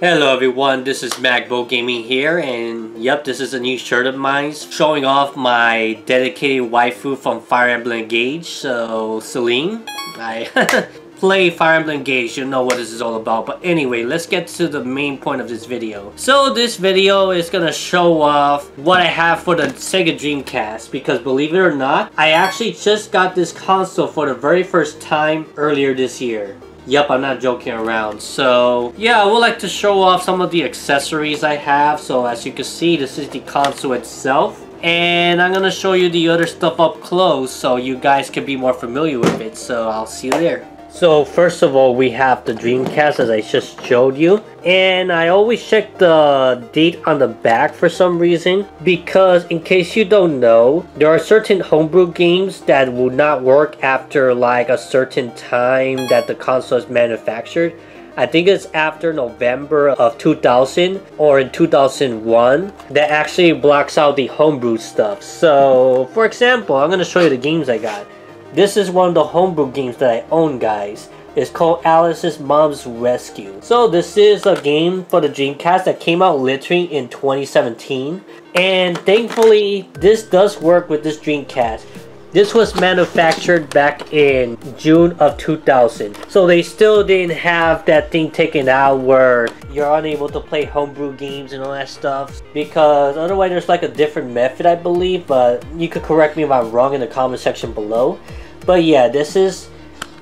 Hello everyone, this is Magbo Gaming here, and yep, this is a new shirt of mine showing off my dedicated waifu from Fire Emblem Engage. So, Celine, I play Fire Emblem Engage, you know what this is all about. But anyway, let's get to the main point of this video. So this video is gonna show off what I have for the Sega Dreamcast, because believe it or not, I actually just got this console for the very first time earlier this year. Yep, I'm not joking around. So yeah, I would like to show off some of the accessories I have. So as you can see, this is the console itself, and I'm gonna show you the other stuff up close so you guys can be more familiar with it. So I'll see you there. So first of all, we have the Dreamcast, as I just showed you, and I always check the date on the back for some reason, because in case you don't know, there are certain homebrew games that will not work after like a certain time that the console is manufactured. I think it's after November of 2000 or in 2001 that actually blocks out the homebrew stuff. So for example, I'm going to show you the games I got. This is one of the homebrew games that I own, guys. It's called Alice's Mom's Rescue. So this is a game for the Dreamcast that came out literally in 2017. And thankfully, this does work with this Dreamcast. This was manufactured back in June of 2000. So they still didn't have that thing taken out where you're unable to play homebrew games and all that stuff. Because otherwise there's like a different method, I believe. But you could correct me if I'm wrong in the comment section below. But yeah, this is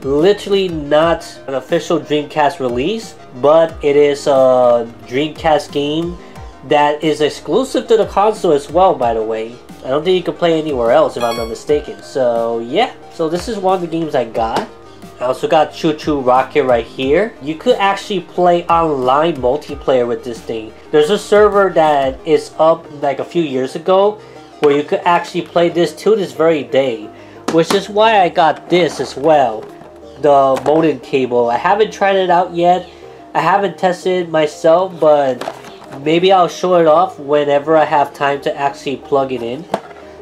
literally not an official Dreamcast release, but it is a Dreamcast game that is exclusive to the console as well, by the way. I don't think you can play anywhere else if I'm not mistaken. So yeah, so this is one of the games I got. I also got Choo Choo Rocket right here. You could actually play online multiplayer with this thing. There's a server that is up like a few years ago where you could actually play this to this very day, which is why I got this as well, the modem cable. I haven't tried it out yet. I haven't tested it myself, but maybe I'll show it off whenever I have time to actually plug it in.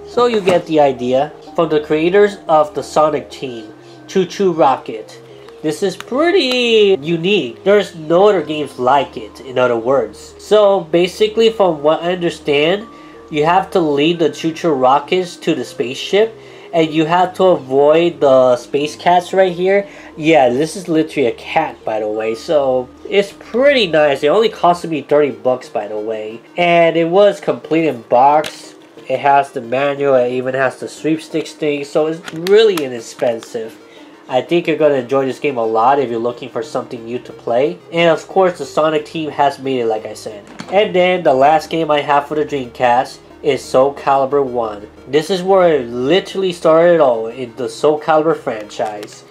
So you get the idea. From the creators of the Sonic team, Choo Choo Rocket. This is pretty unique. There's no other games like it, in other words. So basically, from what I understand, you have to lead the Choo Choo Rockets to the spaceship, and you have to avoid the space cats right here. Yeah, this is literally a cat, by the way. So it's pretty nice. It only costed me 30 bucks, by the way. And it was complete in box. It has the manual. It even has the sweepstakes thing. So it's really inexpensive. I think you're going to enjoy this game a lot if you're looking for something new to play. And of course, the Sonic team has made it, like I said. And then the last game I have for the Dreamcast is Soul Calibur 1. This is where it literally started all in the Soul Calibur franchise.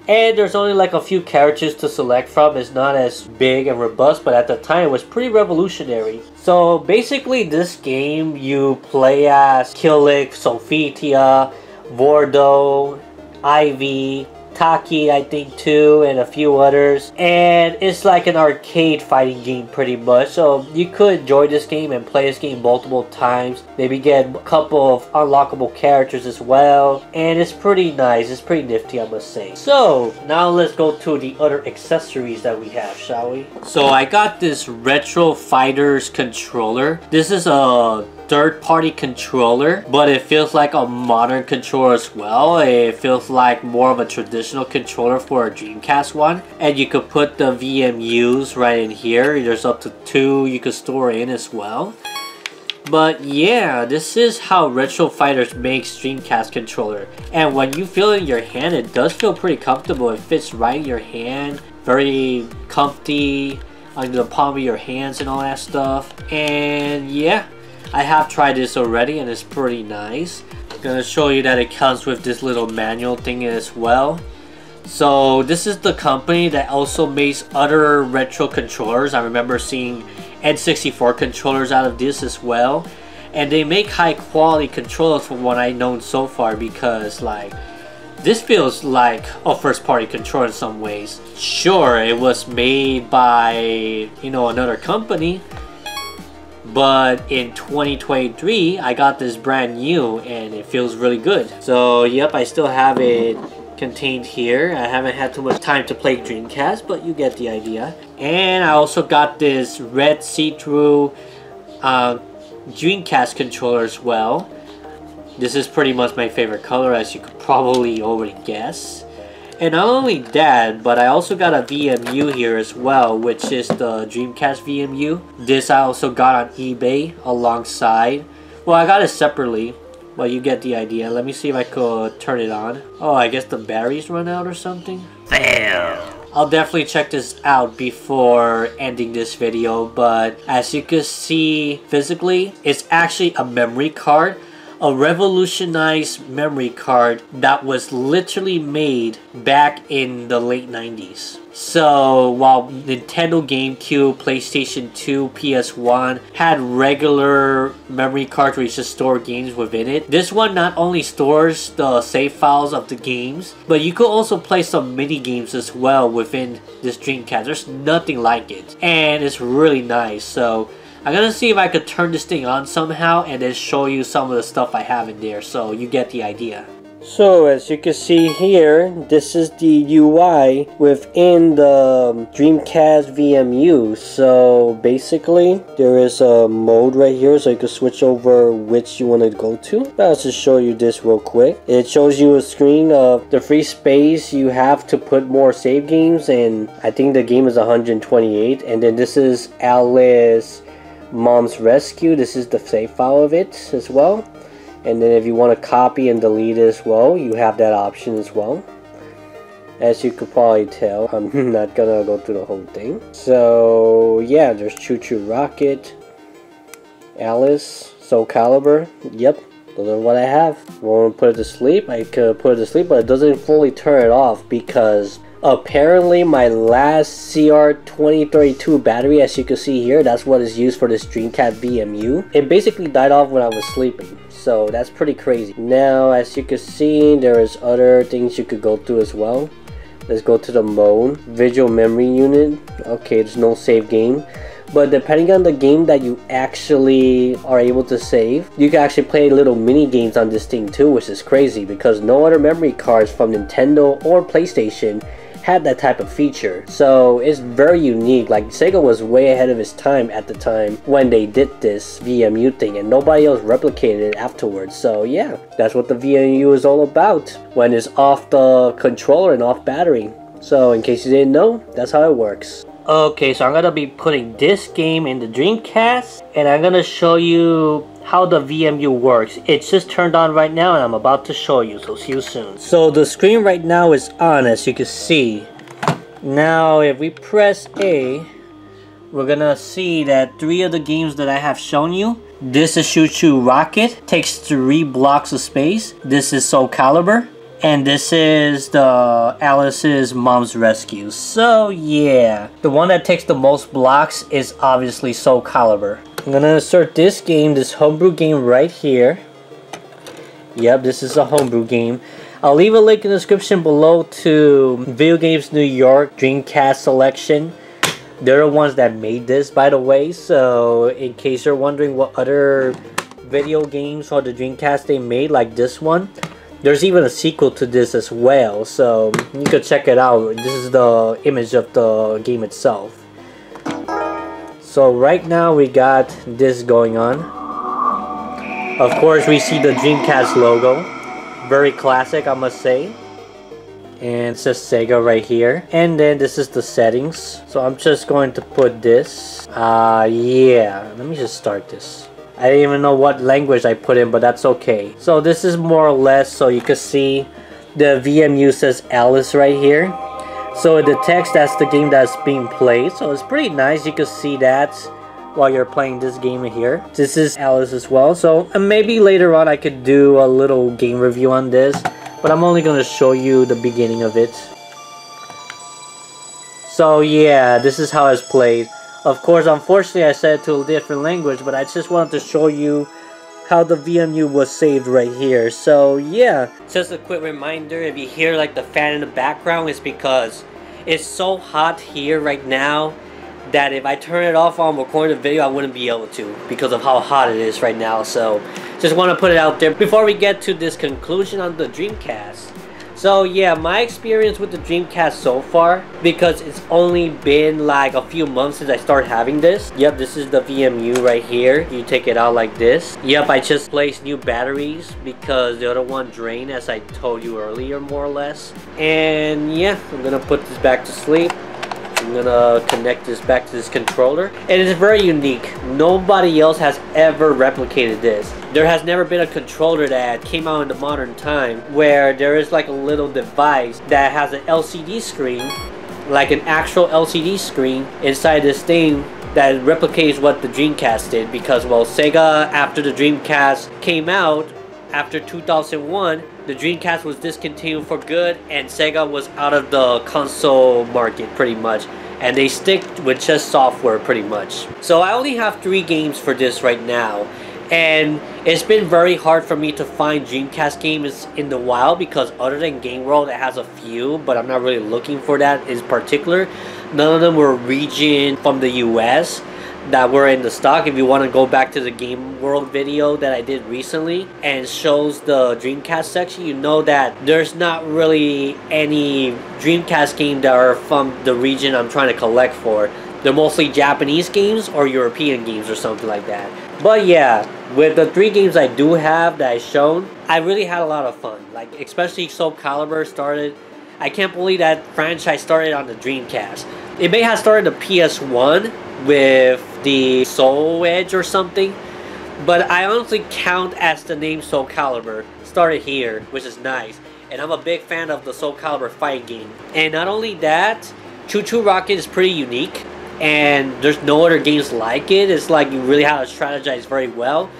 And there's only like a few characters to select from. It's not as big and robust, but at the time it was pretty revolutionary. So basically this game, you play as Kilik, Sophitia, Vordo, Ivy, Taki, I think too, and a few others. And it's like an arcade fighting game pretty much. So you could enjoy this game and play this game multiple times. Maybe get a couple of unlockable characters as well. And it's pretty nice. It's pretty nifty, I must say. So now let's go to the other accessories that we have, shall we? So I got this Retro Fighters controller. This is a third-party controller, but it feels like a modern controller as well. It feels like more of a traditional controller for a Dreamcast one, and you could put the VMUs right in here. There's up to 2 you could store in as well. But yeah, this is how Retro Fighters makes Dreamcast controller, and when you feel it in your hand, it does feel pretty comfortable. It fits right in your hand, very comfy under the palm of your hands and all that stuff. And yeah, I have tried this already and it's pretty nice. I'm gonna show you that it comes with this little manual thing as well. So this is the company that also makes other retro controllers. I remember seeing N64 controllers out of this as well. And they make high quality controllers from what I've known so far, because like this feels like a first party controller in some ways. Sure, it was made by, you know, another company, but in 2023 I got this brand new and it feels really good. So yep, I still have it contained here. I haven't had too much time to play Dreamcast, but you get the idea. And I also got this red see-through Dreamcast controller as well. This is pretty much my favorite color, as you could probably already guess. And not only that, but I also got a VMU here as well, which is the Dreamcast VMU. This I also got on eBay alongside. Well, I got it separately, but you get the idea. Let me see if I could turn it on. Oh, I guess the batteries run out or something? Fail! I'll definitely check this out before ending this video, but as you can see physically, it's actually a memory card. A revolutionized memory card that was literally made back in the late 90s. So while Nintendo GameCube, PlayStation 2, PS1 had regular memory cards where you just store games within it, this one not only stores the save files of the games, but you could also play some mini games as well within this Dreamcast. There's nothing like it, and it's really nice. So I'm gonna see if I could turn this thing on somehow and then show you some of the stuff I have in there, so you get the idea. So as you can see here, this is the UI within the Dreamcast VMU. So basically, there is a mode right here, so you can switch over which you want to go to. But I'll just show you this real quick. It shows you a screen of the free space you have to put more save games, and I think the game is 128. And then this is Alice Mom's Rescue. This is the save file of it as well. And then if you want to copy and delete it as well, you have that option as well. As you could probably tell, I'm not gonna go through the whole thing. So yeah, there's Choo Choo Rocket, Alice, Soul Calibur. Yep, those are what I have. Want to put it to sleep? I could put it to sleep, but it doesn't fully turn it off because apparently my last CR2032 battery, as you can see here, that's what is used for this Dreamcast VMU. It basically died off when I was sleeping, so that's pretty crazy. Now as you can see, there is other things you could go through as well. Let's go to the mode, visual memory unit. Okay, there's no save game, but depending on the game that you actually are able to save, you can actually play little mini games on this thing too, which is crazy because no other memory cards from Nintendo or PlayStation had that type of feature. So it's very unique. Like, Sega was way ahead of its time at the time when they did this VMU thing, and nobody else replicated it afterwards. So yeah, that's what the VMU is all about when it's off the controller and off battery. So in case you didn't know, that's how it works. Okay, so I'm gonna be putting this game in the Dreamcast, and I'm gonna show you how the VMU works. It's just turned on right now and I'm about to show you, so see you soon. So the screen right now is on, as you can see. Now if we press A, we're gonna see that 3 of the games that I have shown you. This is Choo Choo Rocket, takes 3 blocks of space. This is Soul Calibur, and this is the Alice's Mom's Rescue. So yeah, the one that takes the most blocks is obviously Soul Calibur. I'm gonna insert this game, this homebrew game right here. Yep, this is a homebrew game. I'll leave a link in the description below to Video Games New York Dreamcast selection. They're the ones that made this, by the way, so in case you're wondering what other video games for the Dreamcast they made, like this one, there's even a sequel to this as well, so you could check it out. This is the image of the game itself. So right now we got this going on. Of course we see the Dreamcast logo. Very classic, I must say. And it says Sega right here. And then this is the settings. So I'm just going to put this. Yeah, let me just start this. I didn't even know what language I put in, but that's okay. So this is more or less, so you can see the VMU says Alice right here. So it detects that's the game that's being played, so it's pretty nice. You can see that while you're playing this game here. This is Alice as well, so maybe later on I could do a little game review on this, but I'm only going to show you the beginning of it. So yeah, this is how it's played. Of course, unfortunately I said it to a different language, but I just wanted to show you how the VMU was saved right here. So yeah, just a quick reminder, if you hear like the fan in the background, it's because it's so hot here right now that if I turn it off while I'm recording the video, I wouldn't be able to because of how hot it is right now. So just want to put it out there before we get to this conclusion on the Dreamcast. So yeah, my experience with the Dreamcast so far, because it's only been like a few months since I started having this. Yep, this is the VMU right here. You take it out like this. Yep, I just placed new batteries because the other one drained, as I told you earlier, more or less. And yeah, I'm gonna put this back to sleep. I'm gonna connect this back to this controller, and it's very unique. Nobody else has ever replicated this. There has never been a controller that came out in the modern time where there is like a little device that has an LCD screen, like an actual LCD screen inside this thing that replicates what the Dreamcast did. Because, well, Sega, after the Dreamcast came out after 2001, the Dreamcast was discontinued for good, and Sega was out of the console market pretty much, and they stick with just software pretty much. So I only have 3 games for this right now, and it's been very hard for me to find Dreamcast games in the wild, because other than Game World, it has a few, but I'm not really looking for that in particular. None of them were region from the US that were in the stock. If you want to go back to the Game World video that I did recently and shows the Dreamcast section, you know that there's not really any Dreamcast games that are from the region I'm trying to collect for. They're mostly Japanese games or European games or something like that. But yeah, with the 3 games I do have that I shown, I really had a lot of fun. Like, especially Soul Calibur started. I can't believe that franchise started on the Dreamcast. It may have started the PS1 with the Soul Edge or something, but I honestly count as the name Soul Calibur started here, which is nice. And I'm a big fan of the Soul Calibur fighting game. And not only that, Choo Choo Rocket is pretty unique, and there's no other games like it. It's like you really have to strategize very well.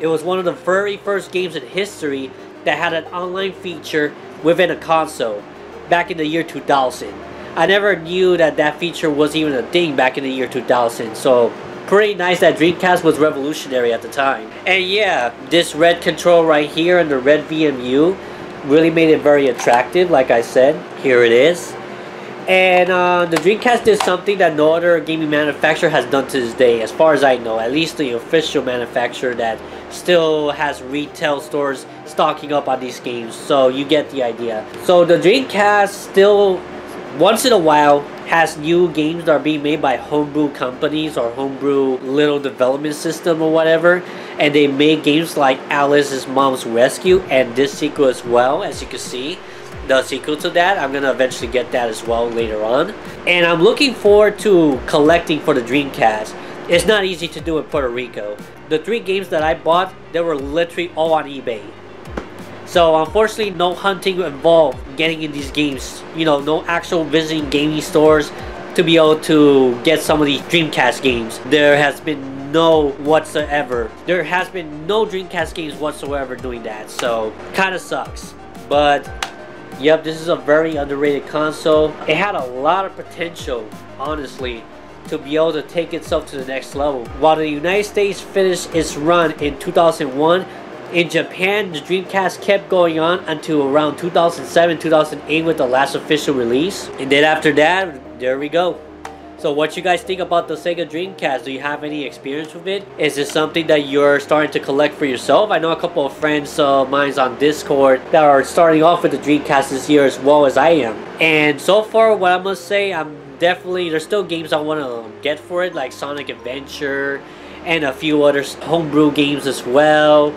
It was one of the very first games in history that had an online feature within a console back in the year 2000. I never knew that that feature was even a thing back in the year 2000, so pretty nice that Dreamcast was revolutionary at the time. And yeah, this red control right here and the red VMU really made it very attractive. Like I said, here it is. And the Dreamcast did something that no other gaming manufacturer has done to this day, as far as I know. At least the official manufacturer that still has retail stores stocking up on these games. So you get the idea. So the Dreamcast still, once in a while, has new games that are being made by homebrew companies or homebrew little development system or whatever. And they made games like Alice's Mom's Rescue and this sequel as well, as you can see. The sequel to that, I'm gonna eventually get that as well later on. And I'm looking forward to collecting for the Dreamcast. It's not easy to do in Puerto Rico. The 3 games that I bought, they were literally all on eBay. So unfortunately, no hunting involved getting in these games. You know, no actual visiting gaming stores to be able to get some of these Dreamcast games. There has been no whatsoever. There has been no Dreamcast games whatsoever doing that. So kind of sucks. But yep, this is a very underrated console. It had a lot of potential, honestly, to be able to take itself to the next level. While the United States finished its run in 2001, in Japan, the Dreamcast kept going on until around 2007, 2008 with the last official release. And then after that, there we go. So what you guys think about the Sega Dreamcast? Do you have any experience with it? Is this something that you're starting to collect for yourself? I know a couple of friends of mine on Discord that are starting off with the Dreamcast this year as well as I am. And so far, what I must say, there's still games I want to get for it, like Sonic Adventure and a few other homebrew games as well.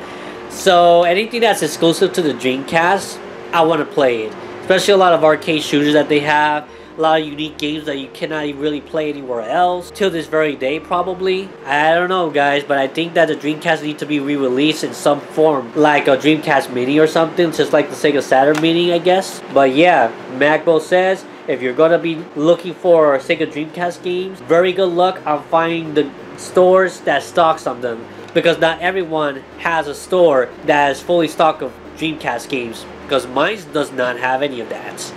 So anything that's exclusive to the Dreamcast, I want to play it. Especially a lot of arcade shooters that they have. A lot of unique games that you cannot really play anywhere else till this very day, probably. I don't know, guys, but I think that the Dreamcast needs to be re-released in some form, like a Dreamcast Mini or something, just like the Sega Saturn Mini, I guess. But yeah, Magbo says, if you're gonna be looking for Sega Dreamcast games, very good luck on finding the stores that stocks on them, because not everyone has a store that is fully stocked of Dreamcast games, because mine does not have any of that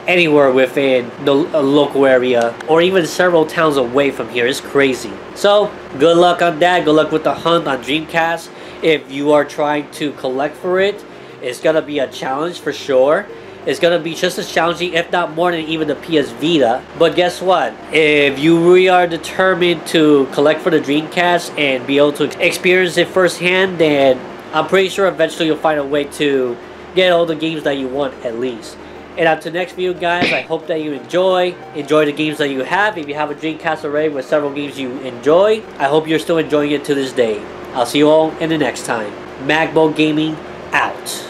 anywhere within the local area or even several towns away from here. It's crazy. So good luck on that. Good luck with the hunt on Dreamcast. If you are trying to collect for it, it's gonna be a challenge for sure. It's gonna be just as challenging, if not more, than even the PS Vita. But guess what? If you really are determined to collect for the Dreamcast and be able to experience it firsthand, then I'm pretty sure eventually you'll find a way to get all the games that you want, at least. And until next video, guys, I hope that you enjoy the games that you have. If you have a Dreamcast already with several games you enjoy, I hope you're still enjoying it to this day. I'll see you all in the next time. Magbo Gaming out.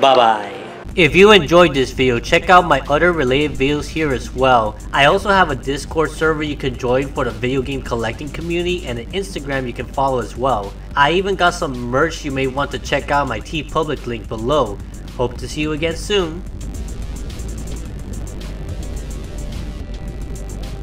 Bye bye. If you enjoyed this video, check out my other related videos here as well. I also have a Discord server you can join for the video game collecting community, and an Instagram you can follow as well. I even got some merch you may want to check out, my TeePublic link below. Hope to see you again soon.